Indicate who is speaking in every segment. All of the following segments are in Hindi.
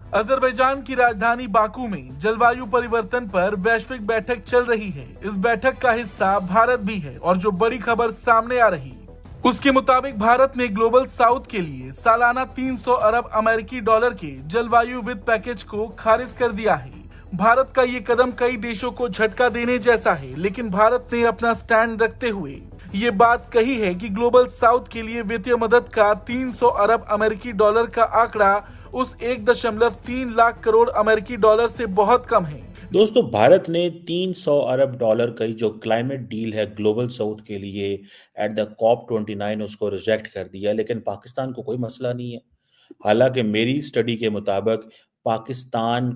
Speaker 1: अजरबैजान की राजधानी बाकू में जलवायु परिवर्तन पर वैश्विक बैठक चल रही है। इस बैठक का हिस्सा भारत भी है और जो बड़ी खबर सामने आ रही उसके मुताबिक भारत ने ग्लोबल साउथ के लिए सालाना 300 अरब अमेरिकी डॉलर के जलवायु वित्त पैकेज को खारिज कर दिया है। भारत का ये कदम कई देशों को झटका देने जैसा है, लेकिन भारत ने अपना स्टैंड रखते हुए ये बात कही है कि ग्लोबल साउथ के लिए वित्तीय मदद का 300 अरब अमेरिकी डॉलर का आंकड़ा उस 1.3 लाख करोड़ अमेरिकी डॉलर से बहुत कम है।
Speaker 2: दोस्तों, भारत ने 300 अरब डॉलर का जो क्लाइमेट डील है ग्लोबल साउथ के लिए एट द COP29 उसको रिजेक्ट कर दिया, लेकिन पाकिस्तान को कोई मसला नहीं है। हालांकि मेरी स्टडी के मुताबिक पाकिस्तान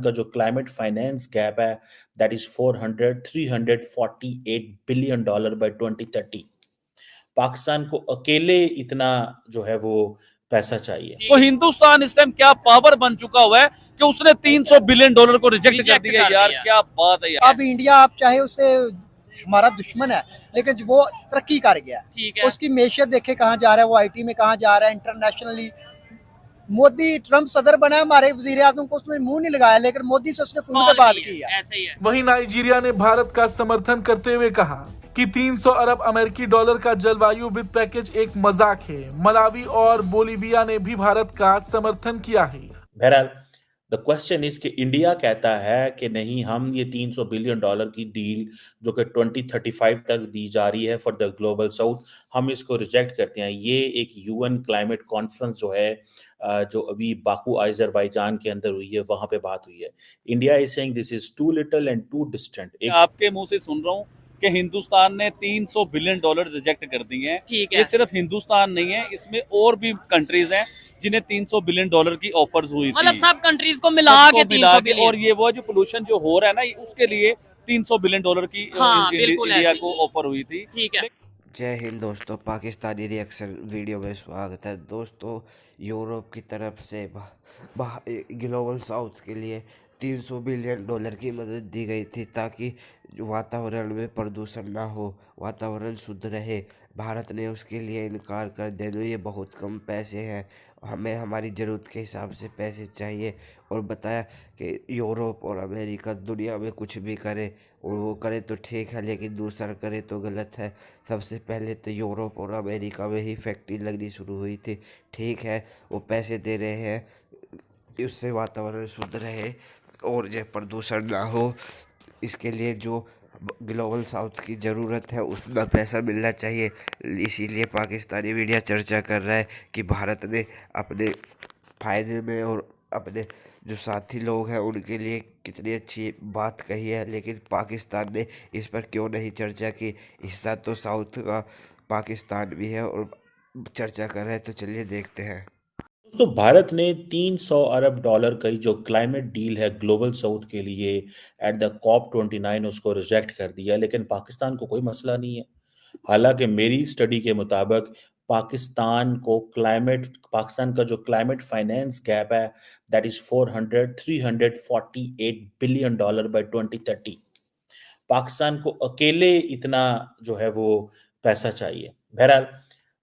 Speaker 2: का जो क्लाइमेट फाइनेंस गैप है that is 348 billion dollar by 2030। Pakistan को अकेले इतना जो है वो पैसा चाहिए।
Speaker 3: तो हिंदुस्तान इस टाइम क्या पावर बन चुका हुआ है कि उसने 300 बिलियन डॉलर को रिजेक्ट कर दिया। यार क्या बात है यार।
Speaker 4: अब इंडिया आप चाहे उससे हमारा दुश्मन है, लेकिन वो तरक्की कर गया, उसकी मैशियत देखे कहाँ जा रहा है, वो आईटी में कहाँ जा रहा है, इंटरनेशनली। मोदी ट्रम्प सदर बना है, हमारे वजीर आजम को उसमें मुंह नहीं लगाया, लेकिन मोदी से उसने फोन पे बात की है।
Speaker 1: वहीं नाइजीरिया ने भारत का समर्थन करते हुए कहा कि 300 अरब अमेरिकी डॉलर का जलवायु वित्त पैकेज एक मजाक है। मलावी और बोलीविया ने भी भारत का समर्थन किया है।
Speaker 2: बहरहाल द क्वेश्चन इज कि इंडिया कहता है कि नहीं, हम ये 300 बिलियन डॉलर की डील जो कि 2035 तक दी जा रही है फॉर द ग्लोबल साउथ, हम इसको रिजेक्ट करते हैं। ये एक यूएन क्लाइमेट कॉन्फ्रेंस जो है जो अभी बाकू अजरबैजान के अंदर हुई है, वहां पे बात हुई है। India is saying this is too little and too distant.
Speaker 3: आपके मुंह से सुन रहा हूँ कि हिंदुस्तान ने 300 बिलियन डॉलर रिजेक्ट कर दिए हैं। ये सिर्फ हिंदुस्तान नहीं है, इसमें और भी कंट्रीज हैं जिन्हें 300 बिलियन डॉलर की ऑफर्स हुई थी।
Speaker 5: मतलब सब कंट्रीज को मिला के 300 बिलियन।
Speaker 3: और ये वो जो पोल्यूशन जो हो रहा है ना, उसके लिए 300 बिलियन डॉलर की इंडिया को ऑफर हुई थी।
Speaker 5: ठीक है।
Speaker 6: जय हिंद दोस्तों, पाकिस्तानी रिएक्शन वीडियो में स्वागत है। दोस्तों, यूरोप की तरफ से ग्लोबल साउथ के लिए 300 बिलियन डॉलर की मदद दी गई थी ताकि वातावरण में प्रदूषण ना हो, वातावरण शुद्ध रहे। भारत ने उसके लिए इनकार कर दिया। ये बहुत कम पैसे हैं, हमें हमारी ज़रूरत के हिसाब से पैसे चाहिए। और बताया कि यूरोप और अमेरिका दुनिया में कुछ भी करे और वो करे तो ठीक है, लेकिन दूसरा करे तो गलत है। सबसे पहले तो यूरोप और अमेरिका में ही फैक्ट्री लगनी शुरू हुई थी। ठीक है, वो पैसे दे रहे हैं, उससे वातावरण शुद्ध रहे और जो प्रदूषण ना हो। इसके लिए जो ग्लोबल साउथ की ज़रूरत है उसमें पैसा मिलना चाहिए। इसीलिए पाकिस्तानी मीडिया चर्चा कर रहा है कि भारत ने अपने फ़ायदे में और अपने जो साथी लोग हैं उनके लिए कितनी अच्छी बात कही है, लेकिन पाकिस्तान ने इस पर क्यों नहीं चर्चा की। हिस्सा तो साउथ का पाकिस्तान भी है और चर्चा कर रहे हैं, तो चलिए देखते हैं।
Speaker 2: दोस्तों, भारत ने 300 अरब डॉलर का जो क्लाइमेट डील है ग्लोबल साउथ के लिए एट द COP29 उसको रिजेक्ट कर दिया, लेकिन पाकिस्तान को कोई मसला नहीं है। हालांकि मेरी स्टडी के मुताबिक पाकिस्तान का जो क्लाइमेट फाइनेंस गैप है that is 348 billion dollar by 2030। Pakistan को अकेले इतना जो है वो पैसा चाहिए। बहरहाल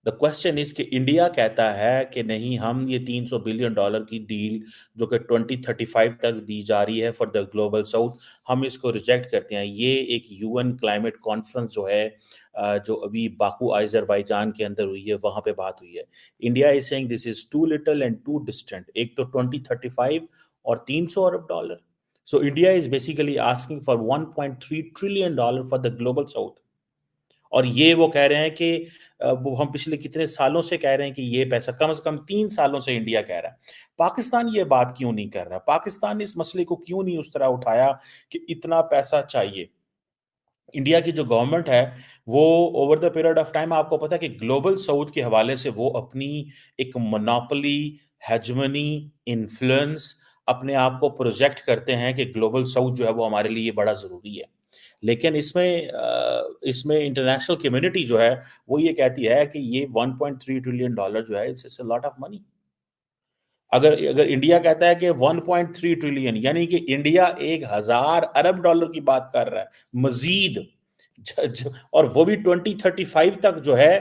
Speaker 2: द क्वेश्चन इज कि इंडिया कहता है कि नहीं, हम ये 300 बिलियन डॉलर की डील जो कि 2035 तक दी जा रही है फॉर द ग्लोबल साउथ, हम इसको रिजेक्ट करते हैं। ये एक यूएन क्लाइमेट कॉन्फ्रेंस जो है जो अभी बाकू अजरबैजान के अंदर हुई है, वहां पे बात हुई है। India is saying this is too little and too distant. एक तो 2035 और 300 अरब dollar. So India is basically asking for 1.3 trillion dollar for the global south। और ये वो कह रहे हैं कि वो हम पिछले कितने सालों से कह रहे हैं कि ये पैसा कम से कम 3 सालों से इंडिया कह रहा है। पाकिस्तान ये बात क्यों नहीं कर रहा? पाकिस्तान इस मसले को क्यों नहीं उस तरह उठाया कि इतना पैसा चाहिए? इंडिया की जो गवर्नमेंट है वो over the period of time, आपको पता है कि ग्लोबल साउथ के हवाले से वो अपनी एक मोनोपोली, हेजमनी, इन्फ्लुएंस अपने आप को प्रोजेक्ट करते हैं कि ग्लोबल साउथ जो है वो हमारे लिए बड़ा ज़रूरी है। लेकिन इसमें इंटरनेशनल कम्युनिटी जो है वो ये कहती है कि ये 1.3 ट्रिलियन डॉलर जो है it's a lot of money. अगर इंडिया कहता है कि 1.3 ट्रिलियन, यानी कि इंडिया 1000 अरब डॉलर की बात कर रहा है मजीद, और वो भी 2035 तक जो है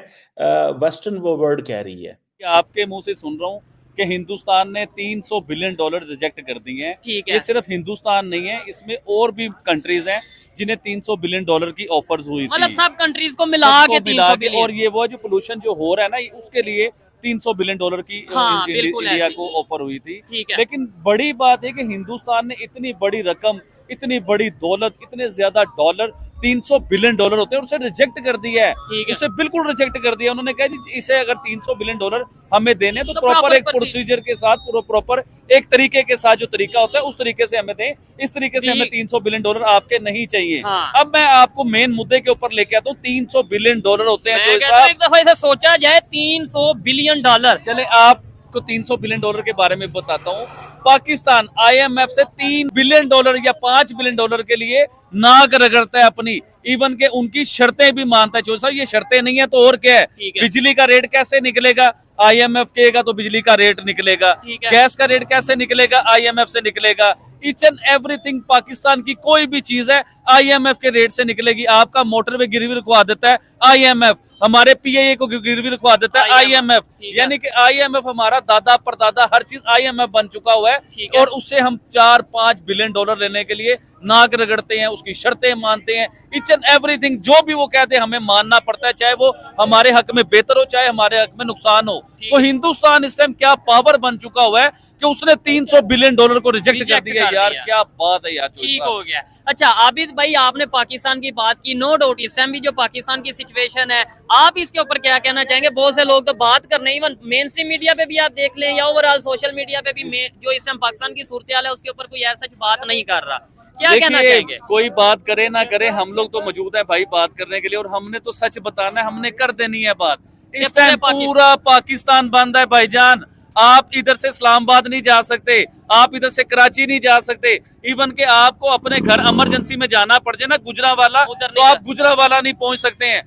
Speaker 2: वेस्टर्न वर्ल्ड कह रही है।
Speaker 3: आपके मुंह से सुन रहा हूँ कि हिंदुस्तान ने $300 बिलियन रिजेक्ट कर दिए हैं। ये सिर्फ हिंदुस्तान नहीं है, इसमें और भी कंट्रीज हैं जिन्हें $300 बिलियन की ऑफर्स हुई थी।
Speaker 5: मतलब सब कंट्रीज को मिला के 300 बिलियन।
Speaker 3: और ये वो जो पोल्यूशन जो हो रहा है ना, उसके लिए $300 बिलियन की इंडिया को ऑफर हुई थी। लेकिन बड़ी बात है कि हिंदुस्तान ने इतनी बड़ी रकम, इतनी बड़ी दौलत, इतने ज्यादा डॉलर, $300 बिलियन होते हैं, उसे रिजेक्ट कर दिया है। उसे बिल्कुल रिजेक्ट कर दिया। उन्होंने कहा जी इसे अगर $300 बिलियन हमें देने तो प्रॉपर एक प्रोसीजर के साथ, प्रॉपर एक तरीके के साथ, जो तरीका होता है उस तरीके से हमें दें। इस तरीके से हमें $300 बिलियन आपके नहीं चाहिए। अब मैं आपको मेन मुद्दे के ऊपर लेके आता हूँ। $300 बिलियन होते हैं।
Speaker 5: एक दफा इसे सोचा जाए, $300 बिलियन।
Speaker 3: चले आपको $300 बिलियन के बारे में बताता हूँ। पाकिस्तान IMF से $3 बिलियन या $5 बिलियन के लिए नाक रगड़ता है अपनी, इवन के उनकी शर्तें भी मानता है। जो सर ये शर्तें नहीं है तो और क्या है? बिजली का रेट कैसे निकलेगा? IMF कहेगा तो बिजली का रेट निकलेगा। गैस का रेट कैसे निकलेगा? IMF से निकलेगा। ईच एंड एवरीथिंग, पाकिस्तान की कोई भी चीज है IMF के रेट से निकलेगी। आपका मोटरवे गिरवी रखवा देता है IMF, हमारे PIA को गिरवी रखवा देता है IMF। यानी कि IMF हमारा दादा परदादा, हर चीज IMF बन चुका हुआ है। और उससे हम $4-5 बिलियन लेने के लिए नाक रगड़ते हैं, उसकी शर्तें मानते हैं। ईच एंड एवरीथिंग जो भी वो कहते हैं हमें मानना पड़ता है, चाहे वो हमारे हक में बेहतर हो, चाहे हमारे हक में नुकसान हो। तो हिंदुस्तान इस टाइम क्या पावर बन चुका हुआ है कि उसने $300 बिलियन को रिजेक्ट कर दिया। यार क्या बात है यार।
Speaker 5: ठीक हो गया। अच्छा आबिद भाई, आपने पाकिस्तान की बात की, नो डाउट इस टाइम भी जो पाकिस्तान की सिचुएशन है, आप इसके ऊपर क्या कहना चाहेंगे? बहुत से लोग तो बात कर रहे हैं, इवन मेन स्ट्रीम मीडिया पे भी आप देख लें या ओवरऑल सोशल मीडिया पे भी जो इस टाइम पाकिस्तान की सूरत हाल है उसके ऊपर कोई ऐसा बात नहीं कर रहा। क्या कहना चाहेंगे?
Speaker 3: कोई बात करे ना करे, हम लोग तो मौजूद है भाई बात करने के लिए, और हमने तो सच बताना है, हमने कर देनी है बात। इस टाइम पूरा पाकिस्तान बंद है भाईजान। आप इधर से इस्लामाबाद नहीं जा सकते, आप इधर से कराची नहीं जा सकते। इवन के आपको अपने घर इमरजेंसी में जाना पड़ जाए ना गुजरावाला, तो आप गुजरावाला नहीं पहुंच सकते हैं।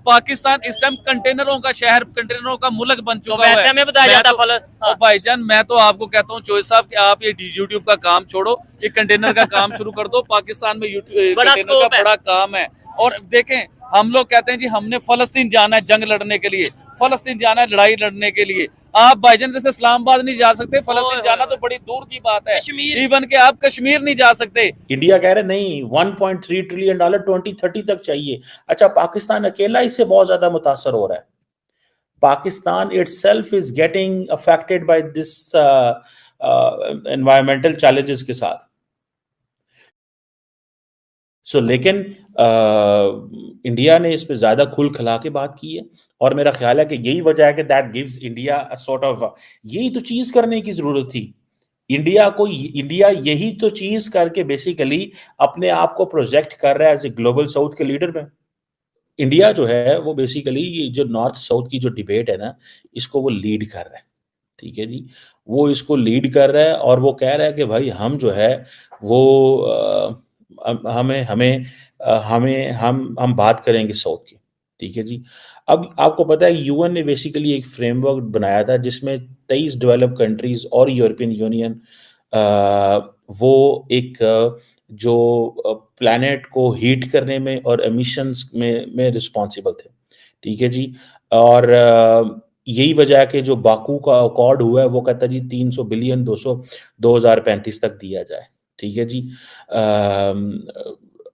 Speaker 3: पाकिस्तान इस टाइम कंटेनरों का शहर, कंटेनरों का मुल्क बन चुका है।
Speaker 5: वैसे में बताया जाता
Speaker 3: भाईजान, मैं तो आपको कहता हूँ चोई साहब कि आप ये यूट्यूब का काम छोड़ो, ये कंटेनर का काम शुरू कर दो। पाकिस्तान में कंटेनर का बड़ा काम है। और देखें, हम लोग कहते हैं जी हमने फलस्तीन जाना है जंग लड़ने के लिए, फलस्तीन जाना है लड़ाई लड़ने के लिए। आप भाईजान जैसे इस्लामाबाद नहीं जा सकते, फलस्तीन जाना तो बड़ी दूर की बात है। इवन के आप कश्मीर नहीं जा सकते।
Speaker 2: इंडिया कह रहे नहीं, $1.3 ट्रिलियन 2030 तक चाहिए। अच्छा, पाकिस्तान अकेला इससे बहुत ज्यादा मुतासर हो रहा है। Pakistan itself is getting affected by this environmental challenges के साथ। लेकिन इंडिया ने इस पे ज्यादा खुल खला के बात की है, और मेरा ख्याल है कि यही वजह है कि that gives India a sort of, यही तो चीज करने की जरूरत थी इंडिया यही तो चीज करके बेसिकली अपने आप को प्रोजेक्ट कर रहा है एज ए ग्लोबल साउथ के लीडर में। इंडिया जो है वो बेसिकली ये जो नॉर्थ साउथ की जो डिबेट है ना, इसको वो लीड कर रहा है। ठीक है जी, वो इसको लीड कर रहा है, और वो कह रहा है कि भाई हम जो है वो हम बात करेंगे साउथ की। ठीक है जी। अब आपको पता है यूएन ने बेसिकली एक फ्रेमवर्क बनाया था जिसमें 23 डेवलप कंट्रीज और यूरोपियन यूनियन वो एक जो प्लैनेट को हीट करने में और एमिशंस में रिस्पॉन्सिबल थे। ठीक है जी। और यही वजह है कि जो बाकू का अकॉर्ड हुआ है वो कहता है जी 300 बिलियन 2035 तक दिया जाए। ठीक है जी।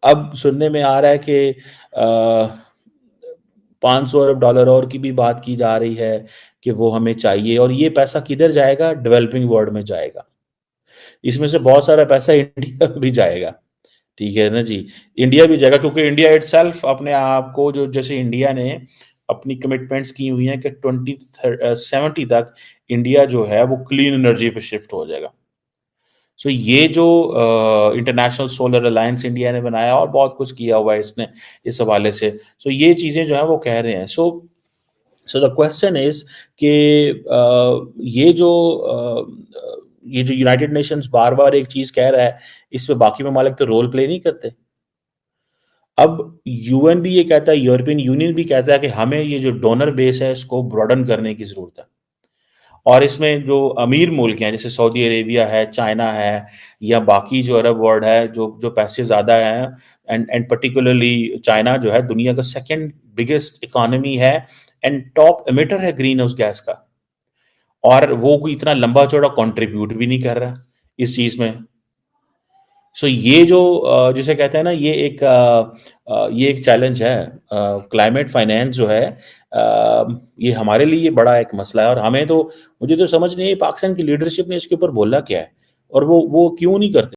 Speaker 2: अब सुनने में आ रहा है कि $500 अरब और की भी बात की जा रही है कि वो हमें चाहिए, और ये पैसा किधर जाएगा? डेवलपिंग वर्ल्ड में जाएगा। इसमें से बहुत सारा पैसा इंडिया भी जाएगा। ठीक है ना जी, इंडिया भी जाएगा, क्योंकि इंडिया इटसेल्फ अपने आप को जो, जैसे इंडिया ने अपनी कमिटमेंट्स की हुई हैं कि 2070 तक इंडिया जो है वो क्लीन एनर्जी पे शिफ्ट हो जाएगा। ये जो इंटरनेशनल सोलर अलायंस इंडिया ने बनाया और बहुत कुछ किया हुआ है इसने इस हवाले से, ये चीजें जो है वो कह रहे हैं। सो द क्वेश्चन इज कि ये जो यूनाइटेड नेशंस बार बार एक चीज कह रहा है, इस पे बाकी ममालिक तो रोल प्ले नहीं करते। अब यूएन भी ये कहता है, यूरोपियन यूनियन भी कहता है कि हमें ये जो डोनर बेस है इसको ब्रॉडन करने की जरूरत है, और इसमें जो अमीर मुल्क हैं जैसे सऊदी अरेबिया है, चाइना है, या बाकी जो अरब वर्ल्ड है जो पैसे ज़्यादा हैं, एंड पर्टिकुलरली चाइना जो है दुनिया का सेकंड बिगेस्ट इकोनॉमी है एंड टॉप एमिटर है ग्रीन हाउस गैस का, और वो कोई इतना लंबा चौड़ा कंट्रीब्यूट भी नहीं कर रहा इस चीज में। सो ये जो जिसे कहते हैं ना, ये एक चैलेंज है। क्लाइमेट फाइनेंस जो है, ये हमारे लिए बड़ा एक मसला है, और हमें तो, मुझे तो समझ नहीं है पाकिस्तान की लीडरशिप ने इसके ऊपर बोला क्या है, और वो क्यों नहीं करते।